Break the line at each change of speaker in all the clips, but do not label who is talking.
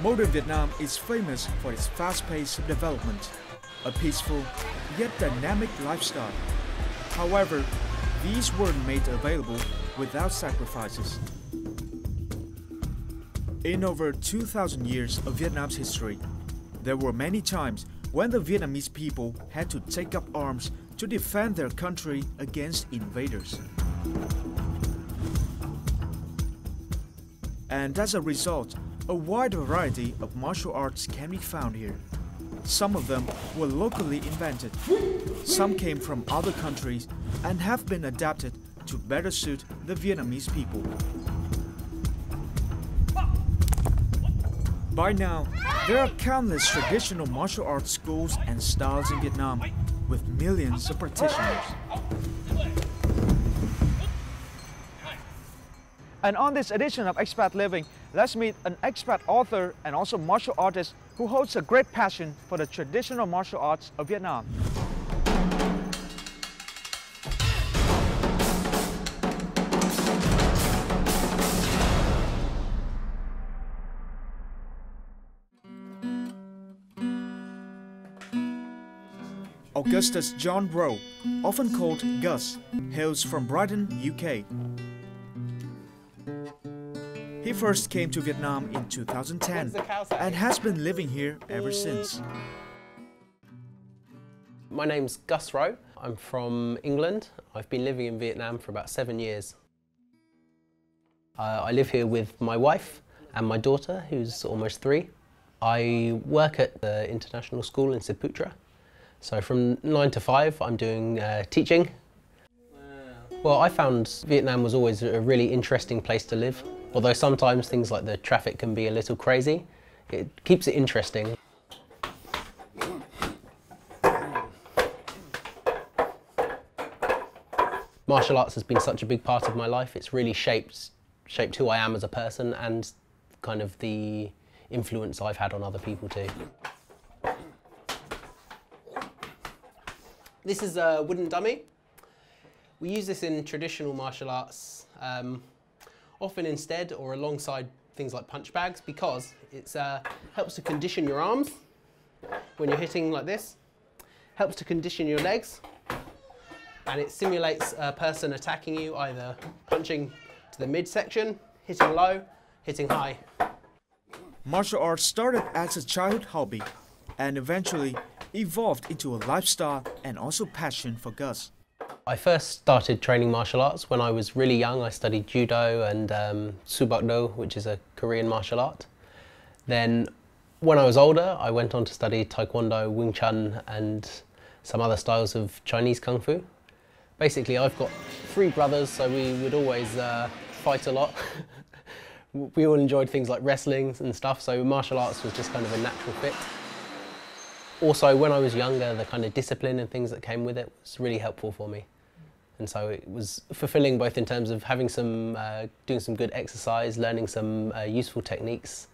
Modern Vietnam is famous for its fast-paced development, a peaceful yet dynamic lifestyle. However, these weren't made available without sacrifices. In over 2,000 years of Vietnam's history, there were many times when the Vietnamese people had to take up arms to defend their country against invaders. And as a result, a wide variety of martial arts can be found here. Some of them were locally invented. Some came from other countries and have been adapted to better suit the Vietnamese people. By now, there are countless traditional martial arts schools and styles in Vietnam, with millions of practitioners. And on this edition of Expat Living, let's meet an expat author and also martial artist who holds a great passion for the traditional martial arts of Vietnam. Augustus John Roe, often called Gus, hails from Brighton, UK. He first came to Vietnam in 2010 and has been living here ever since.
My name's Gus Roe. I'm from England. I've been living in Vietnam for about 7 years. I live here with my wife and my daughter, who's almost 3. I work at the international school in Siputra. So from 9 to 5, I'm doing teaching. Well, I found Vietnam was always a really interesting place to live. Although sometimes things like the traffic can be a little crazy, it keeps it interesting. Martial arts has been such a big part of my life. It's really shaped who I am as a person and kind of the influence I've had on other people too. This is a wooden dummy. We use this in traditional martial arts, often instead or alongside things like punch bags, because it helps to condition your arms when you're hitting like this, helps to condition your legs, and it simulates a person attacking you, either punching to the midsection, hitting low, hitting high.
Martial arts started as a childhood hobby and eventually evolved into a lifestyle and also passion for Gus.
I first started training martial arts when I was really young. I studied judo and subakdo, which is a Korean martial art. Then when I was older, I went on to study taekwondo, Wing Chun and some other styles of Chinese kung fu. Basically, I've got 3 brothers, so we would always fight a lot. We all enjoyed things like wrestling and stuff, so martial arts was just kind of a natural fit. Also, when I was younger, the kind of discipline and things that came with it was really helpful for me. And so it was fulfilling both in terms of having some, doing some good exercise, learning some useful techniques.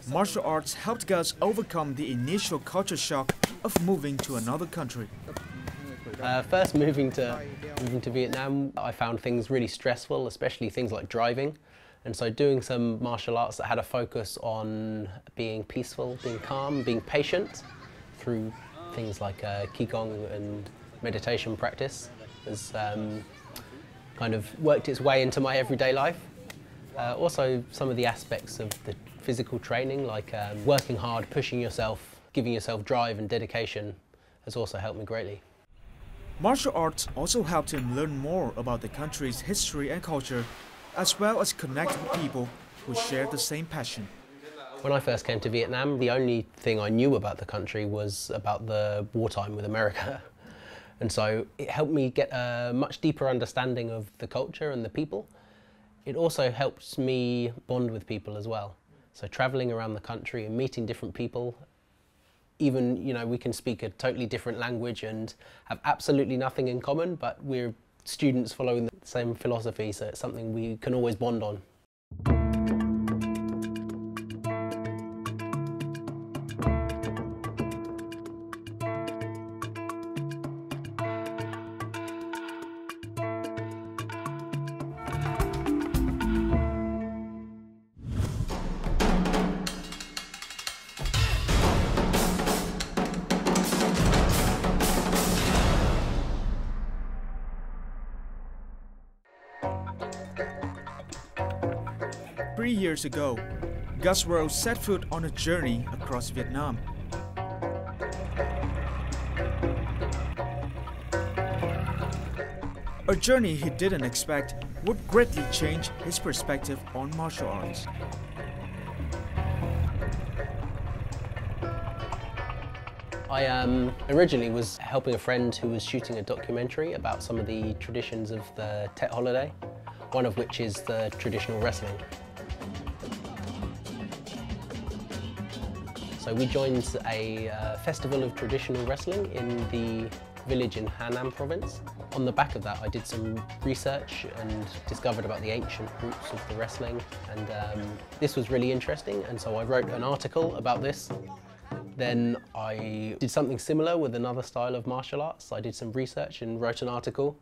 Martial arts helped Gus overcome the initial culture shock of moving to another country.
First moving to Vietnam, I found things really stressful, especially things like driving. And so doing some martial arts that had a focus on being peaceful, being calm, being patient through things like Qigong and meditation practice has kind of worked its way into my everyday life. Also some of the aspects of the physical training, like working hard, pushing yourself, giving yourself drive and dedication has also helped me greatly.
Martial arts also helped him learn more about the country's history and culture, as well as connect with people who share the same passion.
When I first came to Vietnam, the only thing I knew about the country was about the wartime with America. And so it helped me get a much deeper understanding of the culture and the people. It also helped me bond with people as well. So traveling around the country and meeting different people, even, you know, we can speak a totally different language and have absolutely nothing in common, but we're students following the same philosophy, so it's something we can always bond on.
3 years ago, Gus Roe set foot on a journey across Vietnam. A journey he didn't expect would greatly change his perspective on martial arts.
I originally was helping a friend who was shooting a documentary about some of the traditions of the Tet holiday, one of which is the traditional wrestling. So we joined a festival of traditional wrestling in the village in Hanam province. On the back of that, I did some research and discovered about the ancient roots of the wrestling, and this was really interesting, and so I wrote an article about this. Then I did something similar with another style of martial arts. I did some research and wrote an article,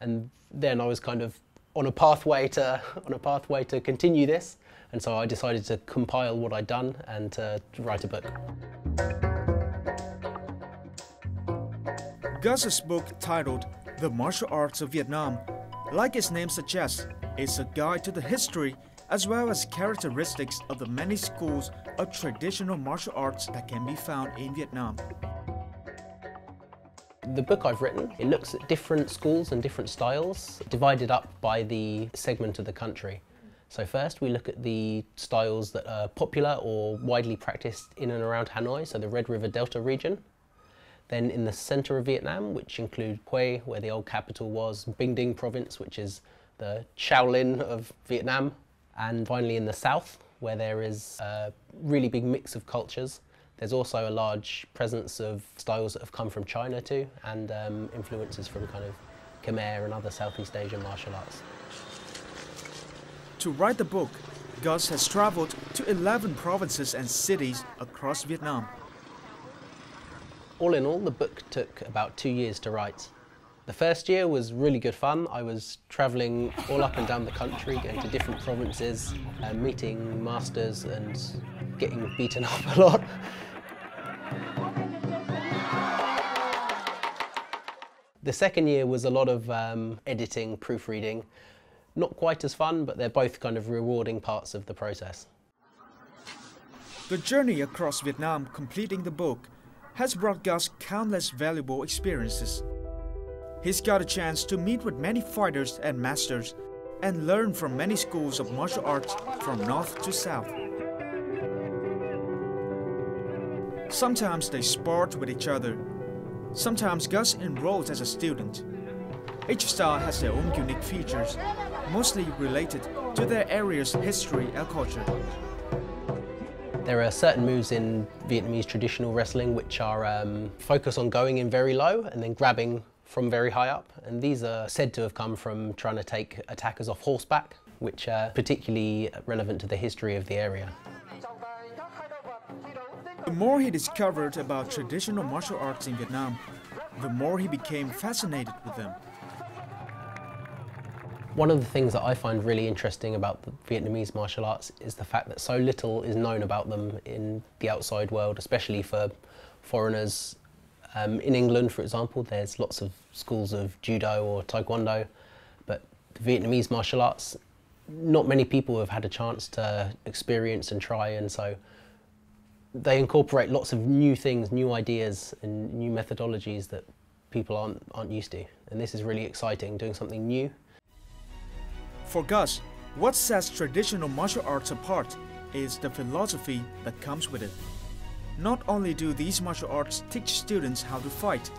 and then I was kind of on a pathway to continue this, and so I decided to compile what I'd done and to write a book.
Gus's book, titled The Martial Arts of Vietnam, like its name suggests, is a guide to the history as well as characteristics of the many schools of traditional martial arts that can be found in Vietnam.
The book I've written, it looks at different schools and different styles, divided up by the segment of the country. So first we look at the styles that are popular or widely practiced in and around Hanoi, so the Red River Delta region. Then in the centre of Vietnam, which include Hue, where the old capital was, Binh Dinh province, which is the Shaolin of Vietnam. And finally in the south, where there is a really big mix of cultures. There's also a large presence of styles that have come from China too, and influences from kind of Khmer and other Southeast Asian martial arts.
To write the book, Gus has traveled to 11 provinces and cities across Vietnam.
All in all, the book took about 2 years to write. The first year was really good fun. I was travelling all up and down the country, going to different provinces, meeting masters and getting beaten up a lot. The second year was a lot of editing, proofreading. Not quite as fun, but they're both kind of rewarding parts of the process.
The journey across Vietnam completing the book has brought Gus countless valuable experiences. He's got a chance to meet with many fighters and masters and learn from many schools of martial arts from north to south. Sometimes they sparred with each other. Sometimes Gus enrolls as a student. Each style has their own unique features, mostly related to their area's history and culture.
There are certain moves in Vietnamese traditional wrestling which are focus on going in very low and then grabbing from very high up, and these are said to have come from trying to take attackers off horseback, which are particularly relevant to the history of the area.
The more he discovered about traditional martial arts in Vietnam, the more he became fascinated with them.
One of the things that I find really interesting about the Vietnamese martial arts is the fact that so little is known about them in the outside world, especially for foreigners. In England, for example, there's lots of schools of judo or taekwondo, but the Vietnamese martial arts, not many people have had a chance to experience and try, and so they incorporate lots of new things, new ideas and new methodologies that people aren't used to. And this is really exciting, doing something new.
For Gus, what sets traditional martial arts apart is the philosophy that comes with it. Not only do these martial arts teach students how to fight,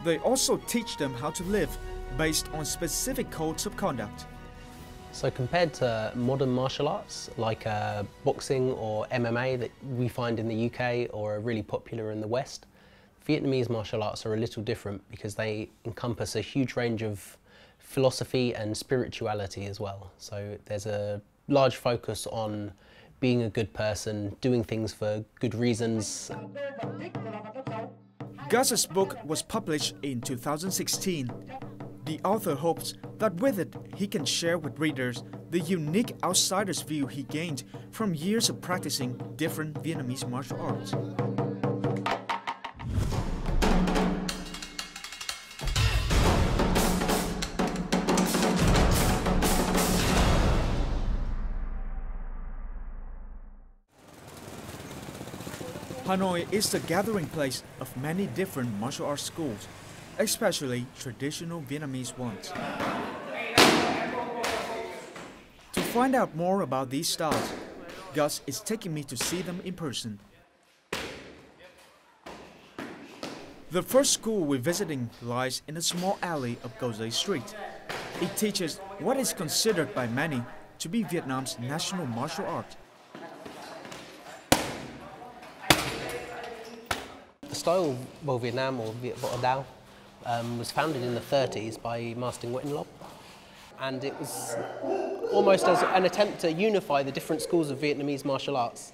they also teach them how to live based on specific codes of conduct.
So compared to modern martial arts like boxing or MMA that we find in the UK or are really popular in the West, Vietnamese martial arts are a little different because they encompass a huge range of philosophy and spirituality as well. So there's a large focus on being a good person, doing things for good reasons.
Gus's book was published in 2016. The author hopes that with it he can share with readers the unique outsider's view he gained from years of practicing different Vietnamese martial arts. Hanoi is the gathering place of many different martial arts schools, especially traditional Vietnamese ones. To find out more about these styles, Gus is taking me to see them in person. The first school we're visiting lies in a small alley of Gozay Street. It teaches what is considered by many to be Vietnam's national martial art.
The style of Vô Việt Nam, or Việt Võ Đao, was founded in the 30s by Master Nguyen Loc, and it was almost as an attempt to unify the different schools of Vietnamese martial arts.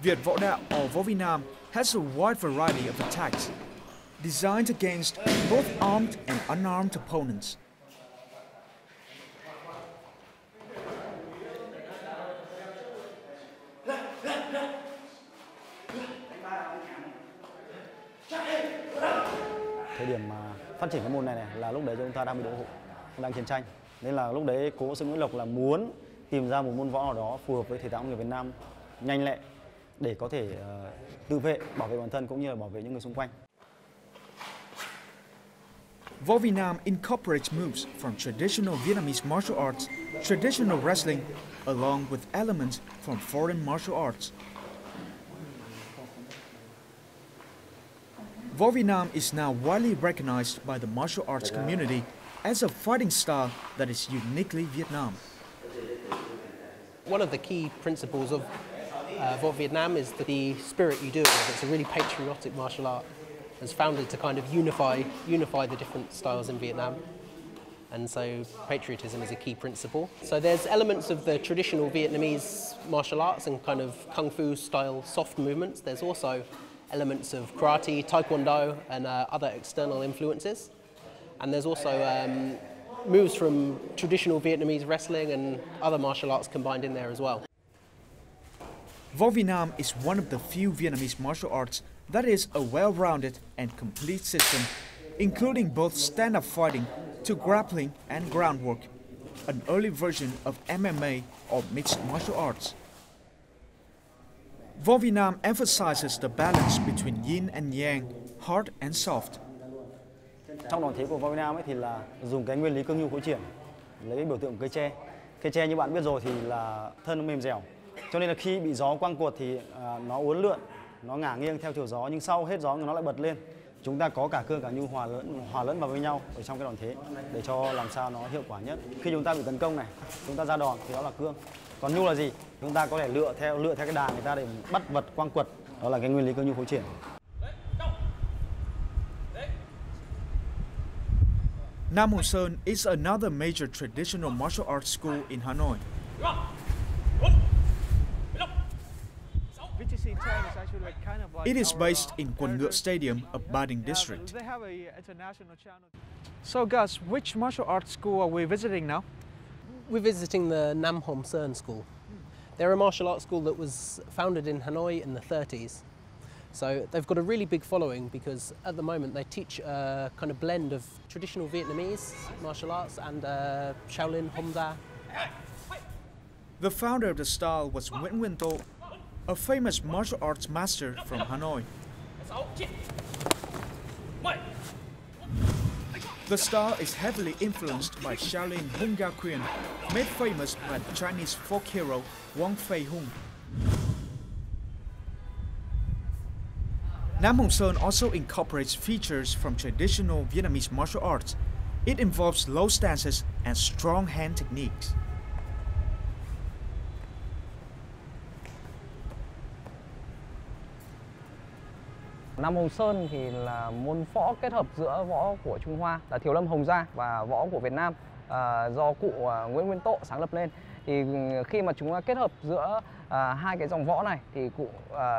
Việt Võ Đạo, or Vô Việt Nam, has a wide variety of attacks, designed against both armed and unarmed opponents.
Thời điểm mà phát triển cái môn này là lúc đấy chúng ta đang bị đổ hộ, đang chiến tranh. Nên là lúc đấy cố sư Nguyễn Lộc là muốn tìm ra một môn võ nào đó phù hợp với thể thao người Việt Nam, nhanh lẹ để có thể tự vệ, bảo vệ bản thân cũng như là bảo vệ những người xung quanh.
Vô Việt Nam incorporates moves from traditional Vietnamese martial arts, traditional wrestling, along with elements from foreign martial arts. Vô Việt Nam is now widely recognized by the martial arts community as a fighting style that is uniquely Vietnam.
One of the key principles of Vô Việt Nam is the spirit you do it with. It's a really patriotic martial art. It's founded to kind of unify the different styles in Vietnam. And so patriotism is a key principle. So there's elements of the traditional Vietnamese martial arts and kind of kung fu style soft movements. There's also elements of karate, taekwondo, and other external influences. And there's also moves from traditional Vietnamese wrestling and other martial arts combined in there as well.
Vô Việt Nam is one of the few Vietnamese martial arts that is a well-rounded and complete system, including both stand-up fighting to grappling and groundwork, an early version of MMA or mixed martial arts. Vô Việt Nam emphasizes the balance between yin and yang, hard and soft.
Trong đòn thế của Vô Việt Nam ấy thì là dùng cái nguyên lý cương nhu khối triển, lấy cái biểu tượng cây tre. Cây tre như bạn biết rồi thì là thân nó mềm dẻo, cho nên là khi bị gió quăng cuột thì nó uốn lượn, nó ngả nghiêng theo chiều gió, nhưng sau hết gió nó lại bật lên. Chúng ta có cả cương cả nhu hòa lẫn vào với nhau ở trong cái đòn thế để cho làm sao nó hiệu quả nhất. Khi chúng ta bị tấn công này, chúng ta ra đòn thì đó là cương. Còn nhu là gì? Chúng ta có thể lựa theo cái đà người ta để bắt vật quăng quật, đó là cái nguyên lý cương nhu khối triển.
Nam Hồng Sơn is another major traditional martial arts school in Hanoi. It is based in Quần Ngựa Stadium of Ba Đình District. So Gus, which martial arts school are we visiting now?
We're visiting the Nam Hồng Sơn School. They're a martial arts school that was founded in Hanoi in the 30s. So they've got a really big following because at the moment they teach a kind of blend of traditional Vietnamese martial arts and Shaolin Homda.
The founder of the style was Nguyen Loc, a famous martial arts master from Hanoi. The style is heavily influenced by Shaolin Hunga Quyên, made famous by the Chinese folk hero Wong Fei Hung. Nam Hồng Sơn also incorporates features from traditional Vietnamese martial arts. It involves low stances and strong hand techniques.
Nam Hồng Sơn thì là môn võ kết hợp giữa võ của Trung Hoa là Thiếu Lâm Hồng Gia và võ của Việt Nam do cụ Nguyễn Nguyên Tộ sáng lập lên. Thì khi mà chúng ta kết hợp giữa hai cái dòng võ này thì cụ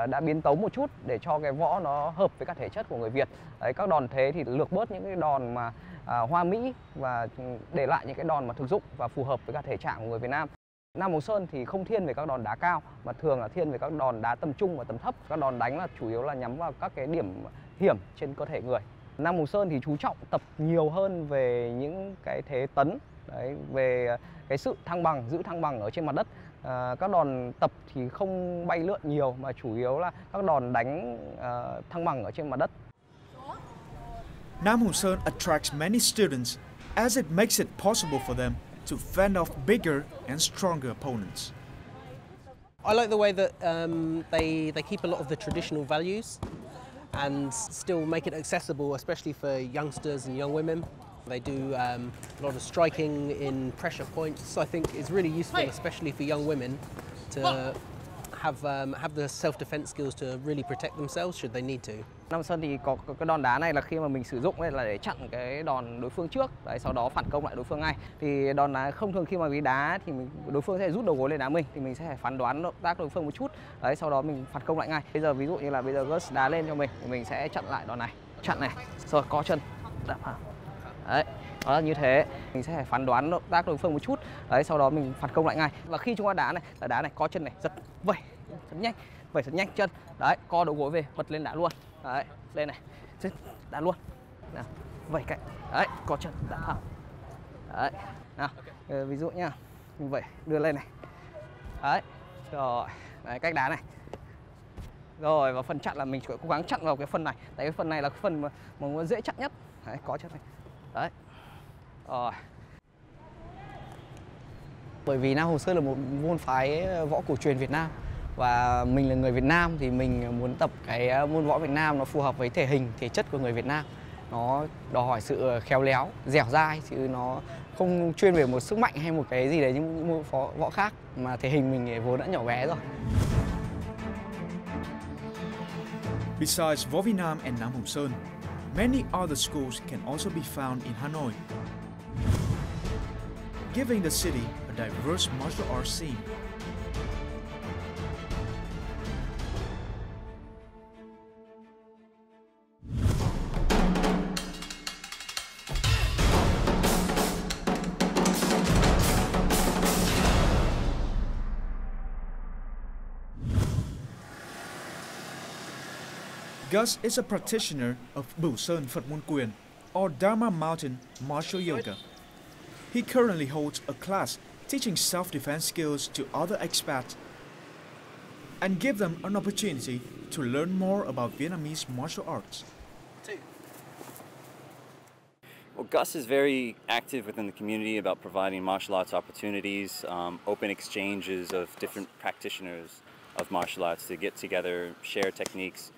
đã biến tấu một chút để cho cái võ nó hợp với cả thể chất của người Việt. Đấy, các đòn thế thì lược bớt những cái đòn mà hoa mỹ và để lại những cái đòn mà thực dụng và phù hợp với cả thể trạng của người Việt Nam. Nam Hồng Sơn thì không thiên về các đòn đá cao mà thường là thiên về các đòn đá tầm trung và tầm thấp. Các đòn đánh là chủ yếu là nhắm vào các cái điểm hiểm trên cơ thể người. Nam Hồng Sơn thì chú trọng tập nhiều hơn về những cái thế tấn, đấy, về cái sự thăng bằng, giữ thăng bằng ở trên mặt đất. Các đòn tập thì không bay lượn nhiều mà chủ yếu là các đòn đánh thăng bằng ở trên mặt đất.
Nam Hung Sơn attracts many students as it makes it possible for them to fend off bigger and stronger opponents.
I like the way that they keep a lot of the traditional values and still make it accessible, especially for youngsters and young women. They do a lot of striking in pressure points, so I think it's really useful, especially for young women, to have the self-defense skills to really protect themselves should they need to.
Nam Sơn thì có cái đòn đá này là khi mà mình sử dụng là để chặn cái đòn đối phương trước, đấy, sau đó phản công lại đối phương ngay. Thì đòn đá không thường khi mà bị đá thì đối phương sẽ rút đầu gối lên đá mình, thì mình sẽ phải phán đoán động tác đối phương một chút, đấy, sau đó mình phản công lại ngay. Bây giờ ví dụ như là bây giờ Gus đá lên cho mình thì mình sẽ chặn lại đòn này, chặn này, rồi co chân, đạp vào. Đấy, đó là như thế. Mình sẽ phải phán đoán động tác đối phương một chút, đấy, sau đó mình phản công lại ngay. Và khi chúng ta đá này, co chân này, giật, vẩy thật nhanh chân, đấy, co đầu gối về, bật lên đá luôn, đấy, lên này, đá luôn, nào, vẩy cạnh, đấy, co chân, đá thẳng, đấy, nào, ví dụ nhá, mình vẩy, đưa lên này, đấy, rồi, đấy, cách đá này. Rồi, và phần chặn là mình cố gắng chặn vào cái phần này, tại cái phần này là cái phần mà dễ chặn nhất, đấy, co chân này, đấy, rồi. Bởi vì Nam Hung Sơn là một môn phái võ cổ truyền Việt Nam và mình là người Việt Nam thì mình muốn tập cái môn võ Việt Nam nó phù hợp với thể hình, thể chất của người Việt Nam. Nó đòi hỏi sự khéo léo, dẻo dai chứ nó không chuyên về một sức mạnh hay một cái gì đấy như môn võ khác mà thể hình mình vốn đã nhỏ bé rồi.
Besides Võ Việt Nam and Nam Hung Sơn, many other schools can also be found in Hanoi, giving the city a diverse martial arts scene. Gus is a practitioner of Bửu Sơn Phật Môn Quyền, or Dharma Mountain Martial Yoga. He currently holds a class teaching self-defense skills to other expats and give them an opportunity to learn more about Vietnamese martial arts.
Well, Gus is very active within the community about providing martial arts opportunities, open exchanges of different practitioners of martial arts to get together, share techniques,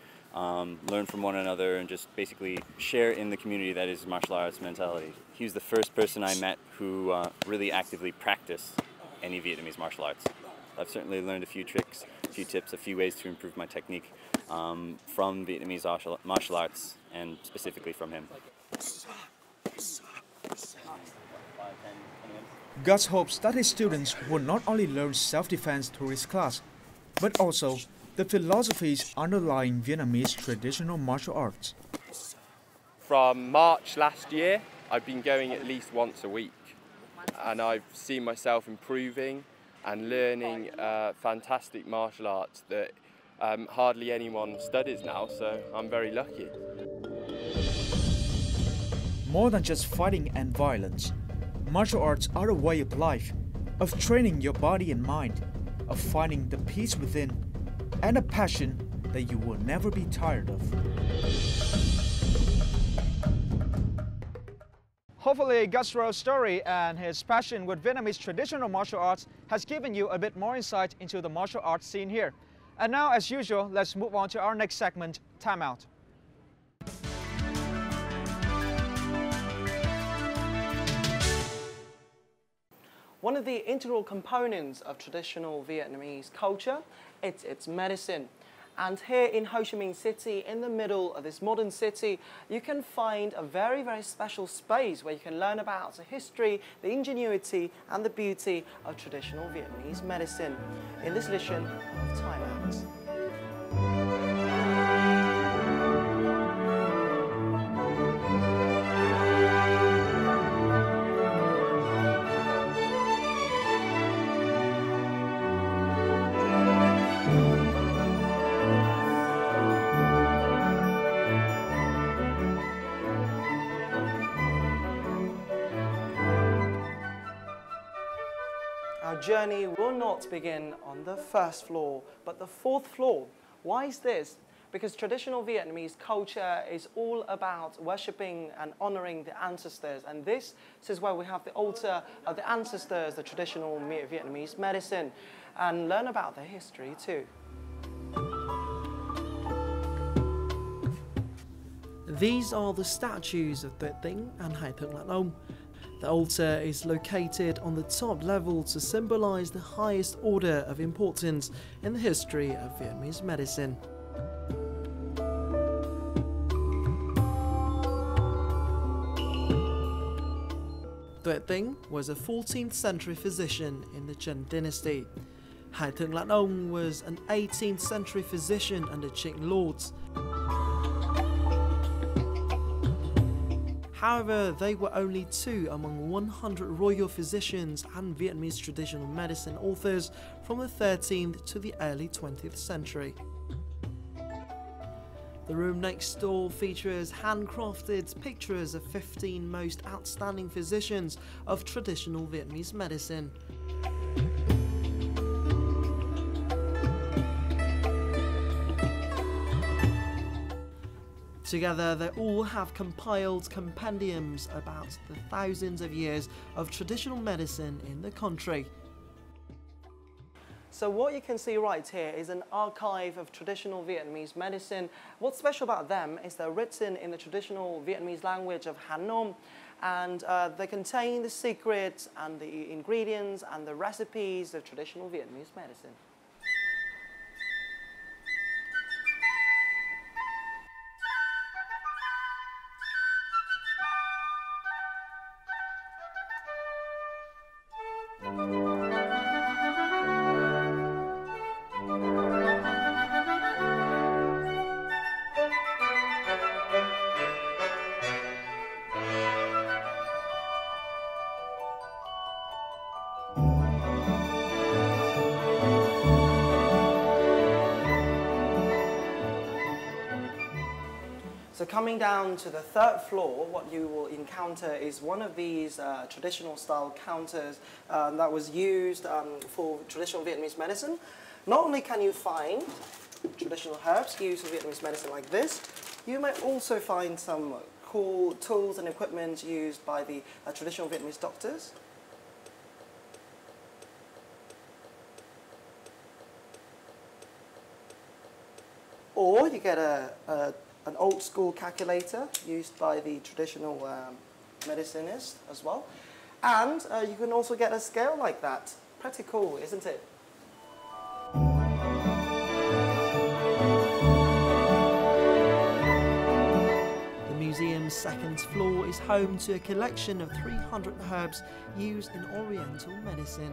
learn from one another, and just basically share in the community that is martial arts mentality. He was the first person I met who really actively practiced any Vietnamese martial arts. I've certainly learned a few tricks, a few tips, a few ways to improve my technique from Vietnamese martial arts, and specifically from him.
Gus hopes that his students will not only learn self-defense through his class, but also the philosophies underlying Vietnamese traditional martial arts.
From March last year, I've been going at least once a week, and I've seen myself improving and learning fantastic martial arts that hardly anyone studies now, so I'm very lucky.
More than just fighting and violence, martial arts are a way of life, of training your body and mind, of finding the peace within, and a passion that you will never be tired of. Hopefully, Gus Roe's story and his passion with Vietnamese traditional martial arts has given you a bit more insight into the martial arts scene here. And now, as usual, let's move on to our next segment, Time Out.
One of the integral components of traditional Vietnamese culture, it's its medicine. And here in Ho Chi Minh City, in the middle of this modern city, you can find a very, very special space where you can learn about the history, the ingenuity and the beauty of traditional Vietnamese medicine in this edition of Time Out. Our journey will not begin on the first floor, but the fourth floor. Why is this? Because traditional Vietnamese culture is all about worshipping and honoring the ancestors. And this is where we have the altar of the ancestors, the traditional Vietnamese medicine, and learn about their history too. These are the statues of Tình and Ông. The altar is located on the top level to symbolize the highest order of importance in the history of Vietnamese medicine. Tình was a 14th century physician in the Trần dynasty. Ông was an 18th century physician under Trịnh lords. However, they were only two among 100 royal physicians and Vietnamese traditional medicine authors from the 13th to the early 20th century. The room next door features handcrafted pictures of 15 most outstanding physicians of traditional Vietnamese medicine. Together, they all have compiled compendiums about the thousands of years of traditional medicine in the country. So what you can see right here is an archive of traditional Vietnamese medicine. What's special about them is they're written in the traditional Vietnamese language of Hannom, and they contain the secrets and the ingredients and the recipes of traditional Vietnamese medicine. So coming down to the third floor, what you will encounter is one of these traditional style counters that was used for traditional Vietnamese medicine. Not only can you find traditional herbs used for Vietnamese medicine like this, you may also find some cool tools and equipment used by the traditional Vietnamese doctors. Or you get an old school calculator used by the traditional medicinist as well. And you can also get a scale like that. Pretty cool, isn't it? The museum's second floor is home to a collection of 300 herbs used in Oriental medicine.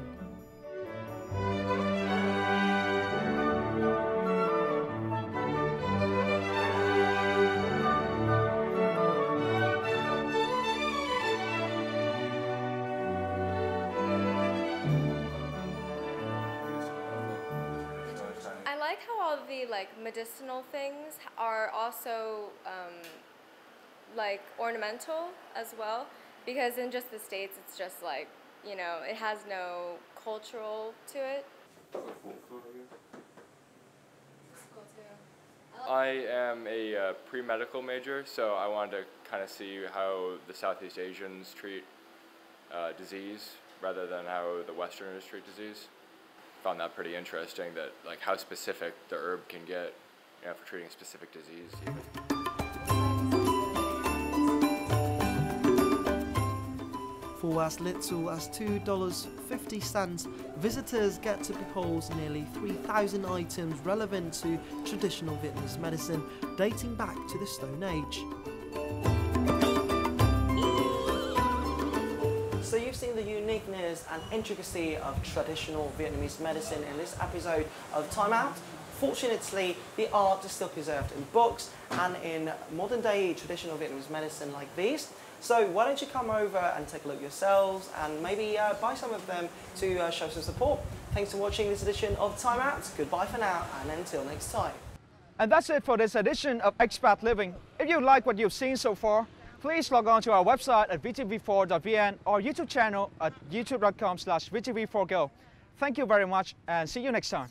Medicinal things are also like ornamental as well, because in just the States it's just like, you know, it has no cultural to it.
I am a pre-medical major, so I wanted to kind of see how the Southeast Asians treat disease rather than how the Westerners treat disease. Found that pretty interesting, that like how specific the herb can get, you know, for treating a specific disease even.
For as little as $2.50, visitors get to behold nearly 3,000 items relevant to traditional Vietnamese medicine dating back to the Stone Age. So you've seen the uniqueness and intricacy of traditional Vietnamese medicine in this episode of Time Out. Fortunately, the art is still preserved in books and in modern day traditional Vietnamese medicine like these. So why don't you come over and take a look yourselves and maybe buy some of them to show some support. Thanks for watching this edition of Time Out. Goodbye for now and until next time.
And that's it for this edition of Expat Living. If you like what you've seen so far, please log on to our website at vtv4.vn or YouTube channel at youtube.com/vtv4go. Thank you very much and see you next time.